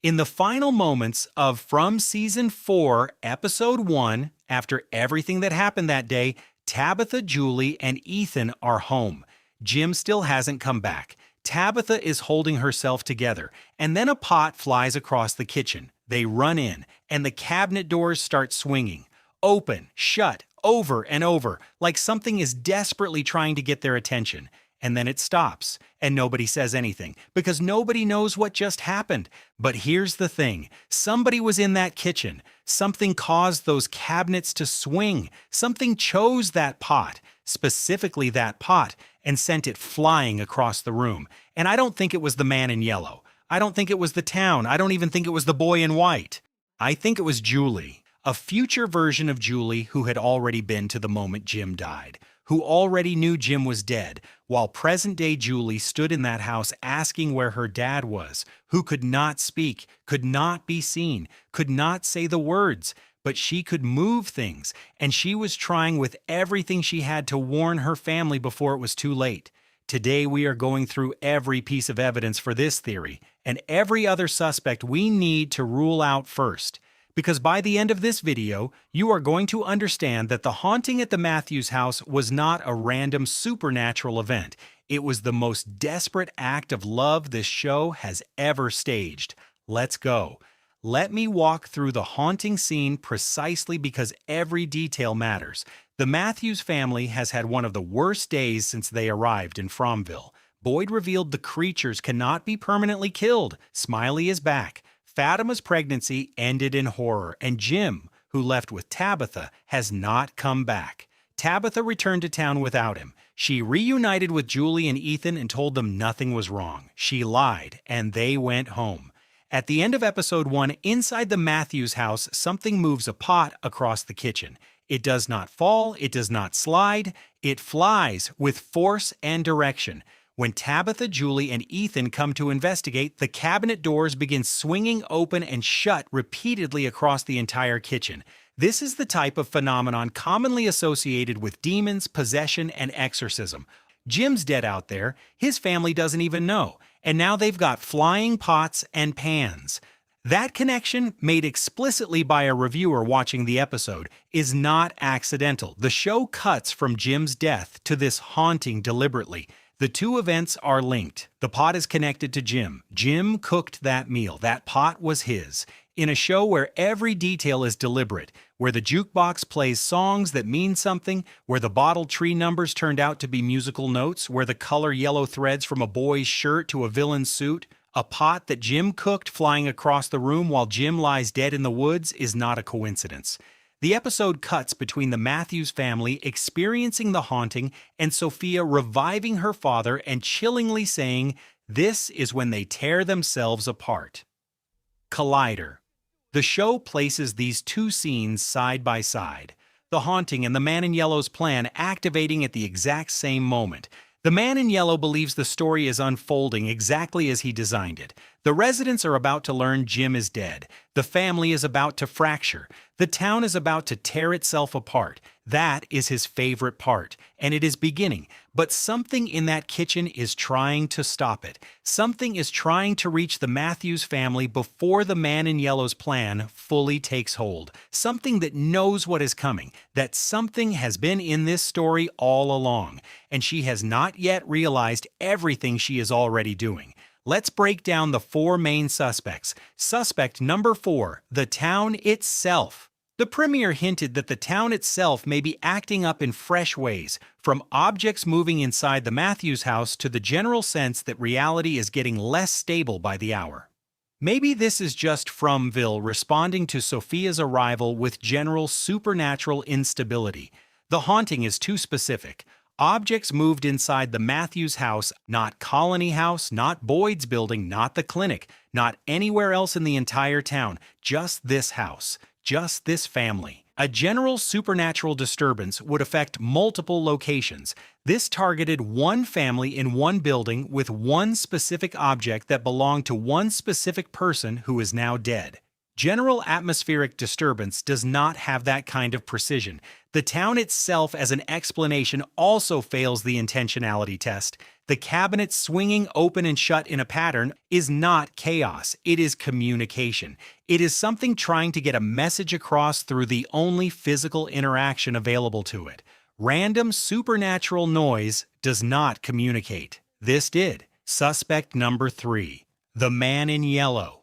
In the final moments of From Season 4, Episode 1, after everything that happened that day, Tabitha, Julie, and Ethan are home. Jim still hasn't come back. Tabitha is holding herself together, and then a pot flies across the kitchen. They run in, and the cabinet doors start swinging. Open, shut, over and over, like something is desperately trying to get their attention. And then it stops, and nobody says anything, because nobody knows what just happened. But here's the thing. Somebody was in that kitchen. Something caused those cabinets to swing. Something chose that pot, specifically that pot, and sent it flying across the room. And I don't think it was the man in yellow. I don't think it was the town. I don't even think it was the boy in white. I think it was Julie, a future version of Julie who had already been to the moment Jim died, who already knew Jim was dead, while present-day Julie stood in that house asking where her dad was, who could not speak, could not be seen, could not say the words, but she could move things, and she was trying with everything she had to warn her family before it was too late. Today we are going through every piece of evidence for this theory, and every other suspect we need to rule out first. Because by the end of this video, you are going to understand that the haunting at the Matthews house was not a random supernatural event. It was the most desperate act of love this show has ever staged. Let's go. Let me walk through the haunting scene precisely because every detail matters. The Matthews family has had one of the worst days since they arrived in Fromville. Boyd revealed the creatures cannot be permanently killed. Smiley is back. Fatima's pregnancy ended in horror, and Jim, who left with Tabitha, has not come back. Tabitha returned to town without him. She reunited with Julie and Ethan and told them nothing was wrong. She lied, and they went home. At the end of Episode 1, inside the Matthews house, something moves a pot across the kitchen. It does not fall, it does not slide, it flies with force and direction. When Tabitha, Julie, and Ethan come to investigate, the cabinet doors begin swinging open and shut repeatedly across the entire kitchen. This is the type of phenomenon commonly associated with demons, possession, and exorcism. Jim's dead out there, his family doesn't even know, and now they've got flying pots and pans. That connection, made explicitly by a reviewer watching the episode, is not accidental. The show cuts from Jim's death to this haunting deliberately. The two events are linked. The pot is connected to Jim. Jim cooked that meal. That pot was his. In a show where every detail is deliberate, where the jukebox plays songs that mean something, where the bottle tree numbers turned out to be musical notes, where the color yellow threads from a boy's shirt to a villain's suit, a pot that Jim cooked flying across the room while Jim lies dead in the woods is not a coincidence. The episode cuts between the Matthews family experiencing the haunting and Sophia reviving her father and chillingly saying, "This is when they tear themselves apart." Collider. The show places these two scenes side by side. The haunting and the man in yellow's plan activating at the exact same moment. The man in yellow believes the story is unfolding exactly as he designed it. The residents are about to learn Jim is dead. The family is about to fracture. The town is about to tear itself apart. That is his favorite part, and it is beginning. But something in that kitchen is trying to stop it. Something is trying to reach the Matthews family before the man in yellow's plan fully takes hold. Something that knows what is coming. That something has been in this story all along, and she has not yet realized everything she is already doing. Let's break down the four main suspects. Suspect number 4, the town itself. The premiere hinted that the town itself may be acting up in fresh ways, from objects moving inside the Matthews house to the general sense that reality is getting less stable by the hour. Maybe this is just Fromville responding to Sophia's arrival with general supernatural instability. The haunting is too specific. Objects moved inside the Matthews house, not Colony House, not Boyd's building, not the clinic, not anywhere else in the entire town, just this house, just this family. A general supernatural disturbance would affect multiple locations. This targeted one family in one building with one specific object that belonged to one specific person who is now dead. General atmospheric disturbance does not have that kind of precision. The town itself as an explanation also fails the intentionality test. The cabinet swinging open and shut in a pattern is not chaos, it is communication. It is something trying to get a message across through the only physical interaction available to it. Random supernatural noise does not communicate. This did. Suspect number 3. The Man in Yellow.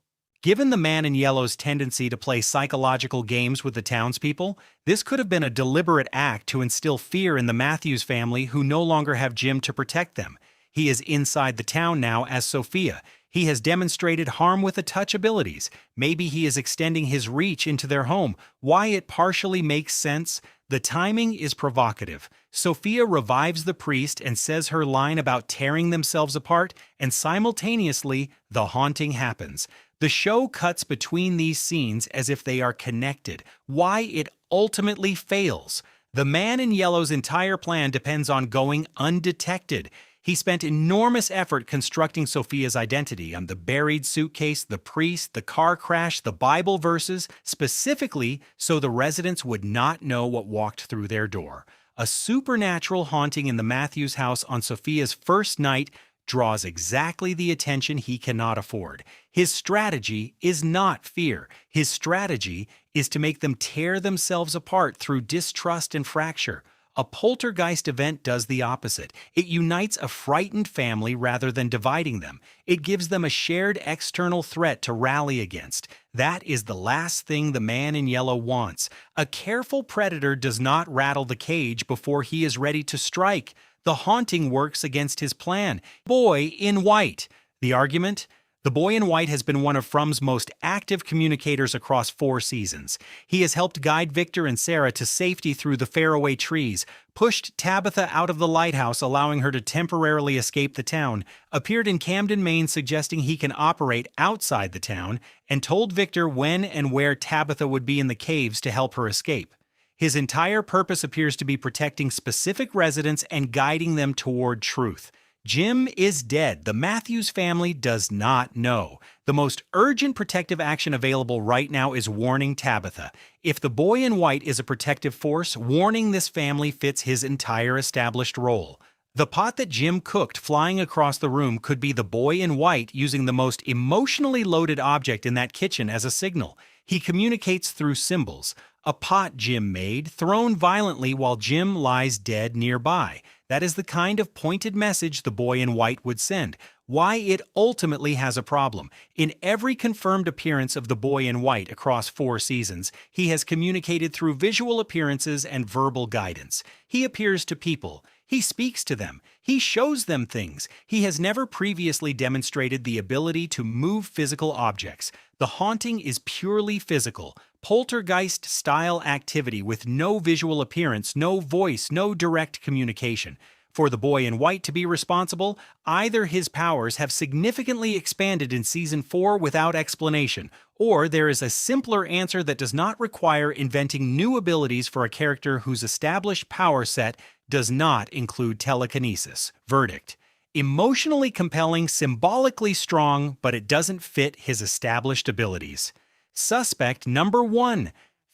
Given the Man in Yellow's tendency to play psychological games with the townspeople, this could have been a deliberate act to instill fear in the Matthews family who no longer have Jim to protect them. He is inside the town now as Sophia. He has demonstrated harm with the touch abilities. Maybe he is extending his reach into their home. Why it partially makes sense? The timing is provocative. Sophia revives the priest and says her line about tearing themselves apart, and simultaneously, the haunting happens. The show cuts between these scenes as if they are connected. Why it ultimately fails. The Man in Yellow's entire plan depends on going undetected. He spent enormous effort constructing Sophia's identity on the buried suitcase, the priest, the car crash, the Bible verses, specifically so the residents would not know what walked through their door. A supernatural haunting in the Matthews house on Sophia's first night draws exactly the attention he cannot afford. His strategy is not fear. His strategy is to make them tear themselves apart through distrust and fracture. A poltergeist event does the opposite. It unites a frightened family rather than dividing them. It gives them a shared external threat to rally against. That is the last thing the Man in Yellow wants. A careful predator does not rattle the cage before he is ready to strike. The haunting works against his plan. Boy in White. The argument? The Boy in White has been one of Frum's most active communicators across 4 seasons. He has helped guide Victor and Sarah to safety through the faraway trees, pushed Tabitha out of the lighthouse allowing her to temporarily escape the town, appeared in Camden, Maine suggesting he can operate outside the town, and told Victor when and where Tabitha would be in the caves to help her escape. His entire purpose appears to be protecting specific residents and guiding them toward truth. Jim is dead. The Matthews family does not know. The most urgent protective action available right now is warning Tabitha. If the Boy in White is a protective force, warning this family fits his entire established role. The pot that Jim cooked flying across the room could be the Boy in White using the most emotionally loaded object in that kitchen as a signal. He communicates through symbols. A pot Jim made, thrown violently while Jim lies dead nearby. That is the kind of pointed message the Boy in White would send. Why it ultimately has a problem. In every confirmed appearance of the Boy in White across 4 seasons, he has communicated through visual appearances and verbal guidance. He appears to people. He speaks to them. He shows them things. He has never previously demonstrated the ability to move physical objects. The haunting is purely physical, poltergeist-style activity with no visual appearance, no voice, no direct communication. For the Boy in White to be responsible, either his powers have significantly expanded in Season 4 without explanation, or there is a simpler answer that does not require inventing new abilities for a character whose established power set does not include telekinesis. Verdict: emotionally compelling, symbolically strong, but it doesn't fit his established abilities. Suspect number 1,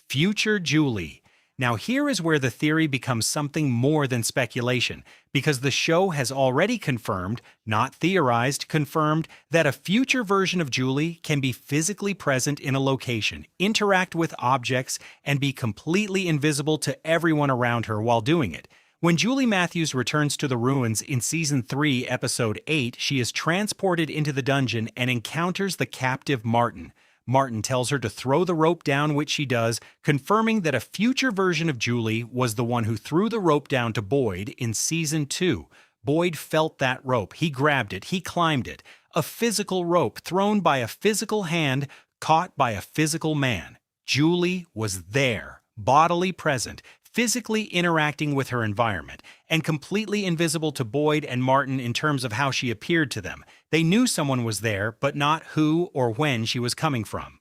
Future Julie. Now here is where the theory becomes something more than speculation, because the show has already confirmed, not theorized, confirmed, that a future version of Julie can be physically present in a location, interact with objects, and be completely invisible to everyone around her while doing it. When Julie Matthews returns to the ruins in Season 3, Episode 8, she is transported into the dungeon and encounters the captive Martin. Martin tells her to throw the rope down, which she does, confirming that a future version of Julie was the one who threw the rope down to Boyd in Season 2. Boyd felt that rope. He grabbed it. He climbed it. A physical rope thrown by a physical hand, caught by a physical man. Julie was there, bodily present, physically interacting with her environment, and completely invisible to Boyd and Martin in terms of how she appeared to them. They knew someone was there, but not who or when she was coming from.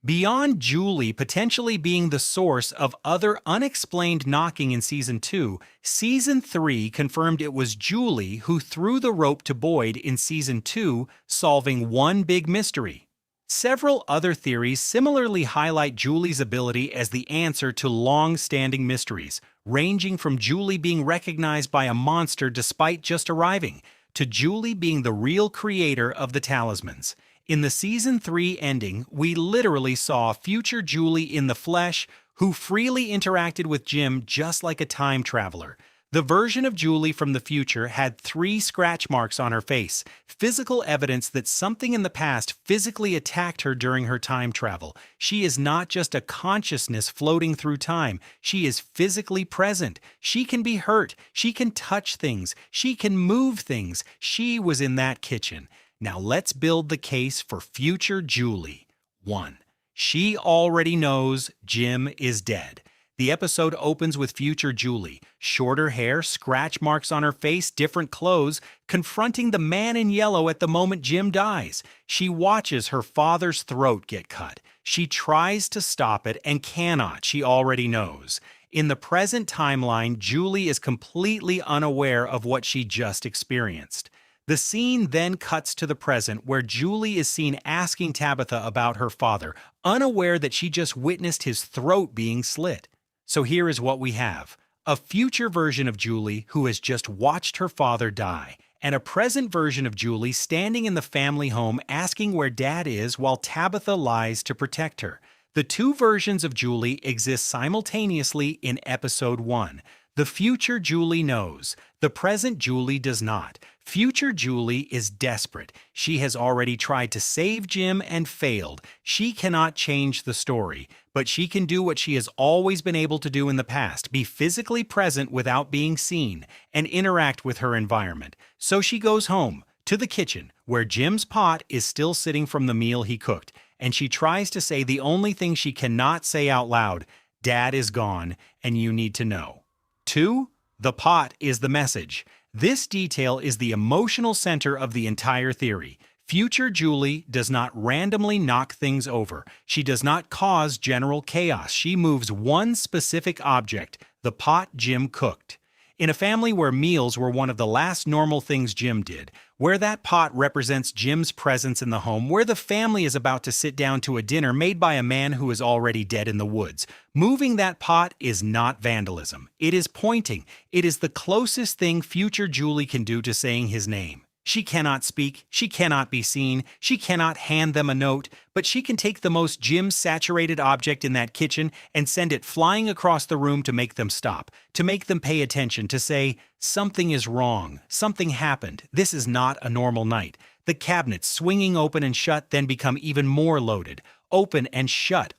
Beyond Julie potentially being the source of other unexplained knocking in Season 2, Season 3 confirmed it was Julie who threw the rope to Boyd in Season 2, solving one big mystery. Several other theories similarly highlight Julie's ability as the answer to long-standing mysteries, ranging from Julie being recognized by a monster despite just arriving, to Julie being the real creator of the talismans. In the Season 3 ending, we literally saw future Julie in the flesh, who freely interacted with Jim just like a time traveler. The version of Julie from the future had 3 scratch marks on her face, physical evidence that something in the past physically attacked her during her time travel. She is not just a consciousness floating through time, she is physically present. She can be hurt, she can touch things, she can move things. She was in that kitchen. Now let's build the case for future Julie. 1. She already knows Jim is dead. The episode opens with future Julie, shorter hair, scratch marks on her face, different clothes, confronting the man in yellow at the moment Jim dies. She watches her father's throat get cut. She tries to stop it and cannot, she already knows. In the present timeline, Julie is completely unaware of what she just experienced. The scene then cuts to the present, where Julie is seen asking Tabitha about her father, unaware that she just witnessed his throat being slit. So here is what we have: a future version of Julie who has just watched her father die, and a present version of Julie standing in the family home asking where Dad is while Tabitha lies to protect her. The 2 versions of Julie exist simultaneously in Episode 1. The future Julie knows. The present Julie does not. Future Julie is desperate. She has already tried to save Jim and failed. She cannot change the story, but she can do what she has always been able to do in the past: be physically present without being seen, and interact with her environment. So she goes home, to the kitchen, where Jim's pot is still sitting from the meal he cooked, and she tries to say the only thing she cannot say out loud: Dad is gone, and you need to know. 2. The pot is the message. This detail is the emotional center of the entire theory. Future Julie does not randomly knock things over. She does not cause general chaos. She moves one specific object: the pot Jim cooked. In a family where meals were one of the last normal things Jim did, where that pot represents Jim's presence in the home, where the family is about to sit down to a dinner made by a man who is already dead in the woods, moving that pot is not vandalism. It is pointing. It is the closest thing future Julie can do to saying his name. She cannot speak, she cannot be seen, she cannot hand them a note, but she can take the most Jim-saturated object in that kitchen and send it flying across the room to make them stop, to make them pay attention, to say, something is wrong, something happened, this is not a normal night. The cabinets swinging open and shut then become even more loaded. Open and shut,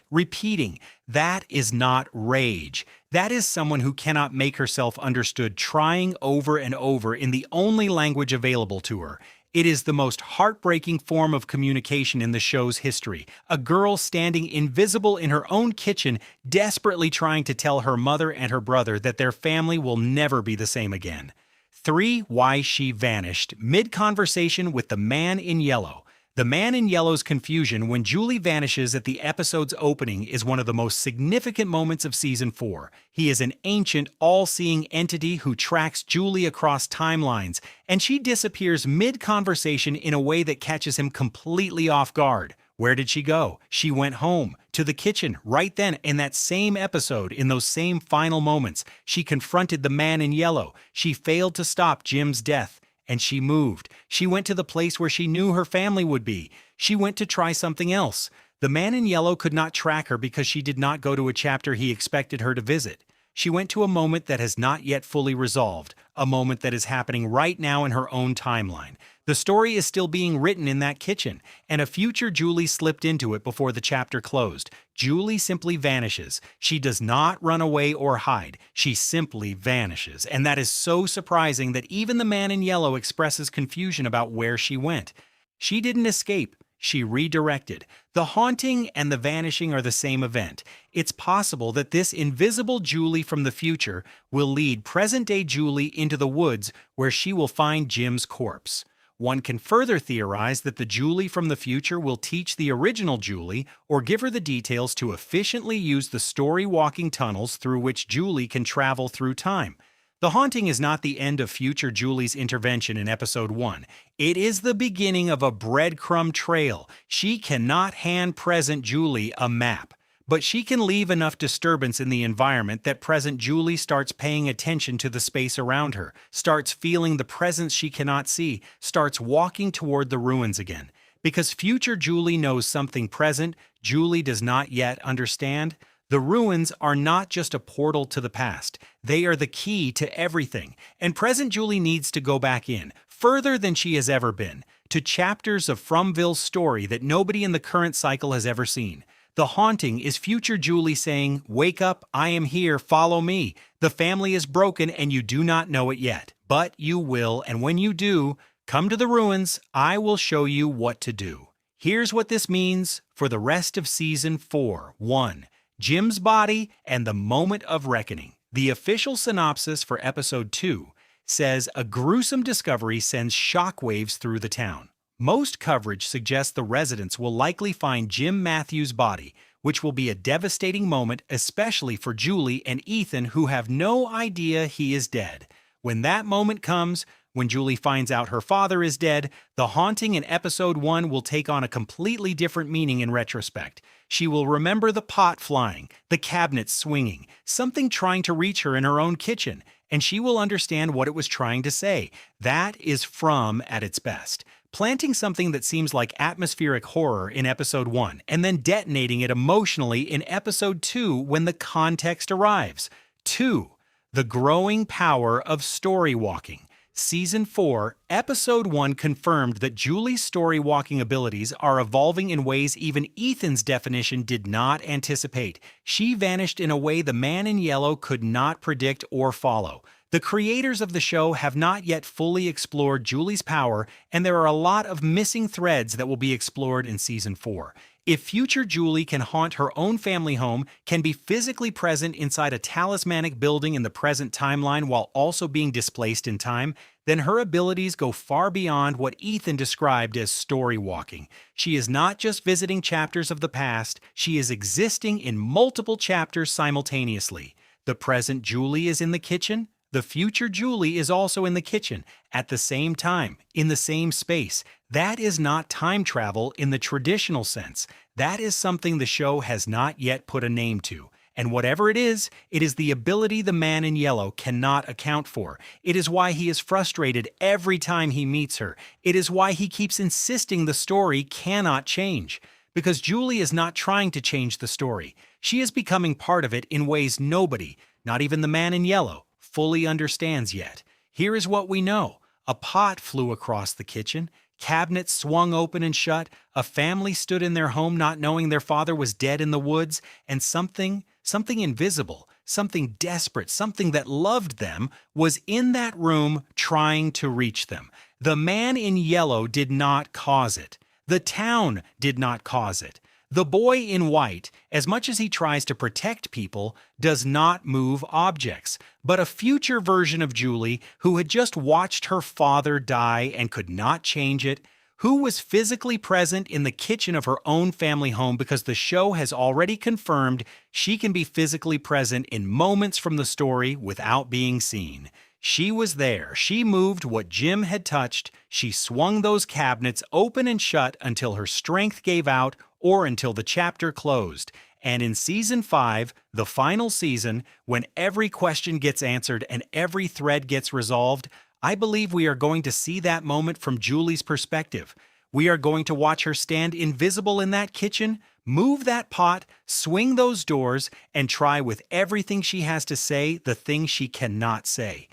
repeating. That is not rage. That is someone who cannot make herself understood, trying over and over in the only language available to her. It is the most heartbreaking form of communication in the show's history. A girl standing invisible in her own kitchen, desperately trying to tell her mother and her brother that their family will never be the same again. 3. Why she vanished, mid-conversation with the man in yellow. The man in yellow's confusion when Julie vanishes at the episode's opening is one of the most significant moments of Season 4. He is an ancient, all-seeing entity who tracks Julie across timelines, and she disappears mid-conversation in a way that catches him completely off guard. Where did she go? She went home, to the kitchen, right then in that same episode, in those same final moments. She confronted the man in yellow. She failed to stop Jim's death. And she moved. She went to the place where she knew her family would be. She went to try something else. The man in yellow could not track her because she did not go to a chapter he expected her to visit. She went to a moment that has not yet fully resolved, a moment that is happening right now in her own timeline. The story is still being written in that kitchen, and a future Julie slipped into it before the chapter closed. Julie simply vanishes. She does not run away or hide. She simply vanishes, and that is so surprising that even the man in yellow expresses confusion about where she went. She didn't escape. She redirected. The haunting and the vanishing are the same event. It's possible that this invisible Julie from the future will lead present-day Julie into the woods where she will find Jim's corpse. One can further theorize that the Julie from the future will teach the original Julie or give her the details to efficiently use the story-walking tunnels through which Julie can travel through time. The haunting is not the end of future Julie's intervention in episode 1. It is the beginning of a breadcrumb trail. She cannot hand present Julie a map, but she can leave enough disturbance in the environment that present Julie starts paying attention to the space around her, starts feeling the presence she cannot see, starts walking toward the ruins again. Because future Julie knows something present Julie does not yet understand. The ruins are not just a portal to the past. They are the key to everything. And present Julie needs to go back in, further than she has ever been, to chapters of Fromville's story that nobody in the current cycle has ever seen. The haunting is future Julie saying, "Wake up, I am here, follow me. The family is broken and you do not know it yet. But you will, and when you do, come to the ruins, I will show you what to do." Here's what this means for the rest of Season 4. 1. Jim's body and the moment of reckoning. The official synopsis for Episode 2 says a gruesome discovery sends shockwaves through the town. Most coverage suggests the residents will likely find Jim Matthews' body, which will be a devastating moment, especially for Julie and Ethan, who have no idea he is dead. When that moment comes, when Julie finds out her father is dead, the haunting in Episode 1 will take on a completely different meaning in retrospect. She will remember the pot flying, the cabinets swinging, something trying to reach her in her own kitchen, and she will understand what it was trying to say. That is From at its best. Planting something that seems like atmospheric horror in Episode 1, and then detonating it emotionally in Episode 2 when the context arrives. 2. The growing power of story walking. Season 4, Episode 1 confirmed that Julie's story-walking abilities are evolving in ways even Ethan's definition did not anticipate. She vanished in a way the man in yellow could not predict or follow. The creators of the show have not yet fully explored Julie's power, and there are a lot of missing threads that will be explored in Season 4. If future Julie can haunt her own family home, can be physically present inside a talismanic building in the present timeline while also being displaced in time, then her abilities go far beyond what Ethan described as story walking. She is not just visiting chapters of the past, she is existing in multiple chapters simultaneously. The present Julie is in the kitchen. The future Julie is also in the kitchen, at the same time, in the same space. That is not time travel in the traditional sense. That is something the show has not yet put a name to. And whatever it is the ability the man in yellow cannot account for. It is why he is frustrated every time he meets her. It is why he keeps insisting the story cannot change. Because Julie is not trying to change the story. She is becoming part of it in ways nobody, not even the man in yellow, fully understands yet. Here is what we know. A pot flew across the kitchen. Cabinets swung open and shut. A family stood in their home not knowing their father was dead in the woods. And something invisible, something desperate, something that loved them, was in that room trying to reach them. The man in yellow did not cause it. The town did not cause it. The boy in white, as much as he tries to protect people, does not move objects. But a future version of Julie, who had just watched her father die and could not change it, who was physically present in the kitchen of her own family home because the show has already confirmed she can be physically present in moments from the story without being seen. She was there. She moved what Jim had touched. She swung those cabinets open and shut until her strength gave out or until the chapter closed. And in Season 5, the final season, when every question gets answered and every thread gets resolved, I believe we are going to see that moment from Julie's perspective. We are going to watch her stand invisible in that kitchen, move that pot, swing those doors, and try with everything she has to say the things she cannot say.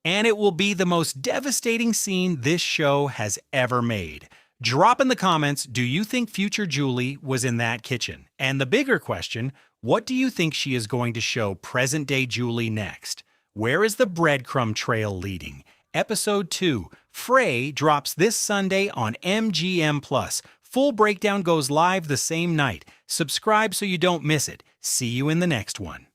And it will be the most devastating scene this show has ever made. Drop in the comments, do you think future Julie was in that kitchen? And the bigger question, what do you think she is going to show present-day Julie next? Where is the breadcrumb trail leading? Episode 2, Frey, drops this Sunday on MGM+. Full breakdown goes live the same night. Subscribe so you don't miss it. See you in the next one.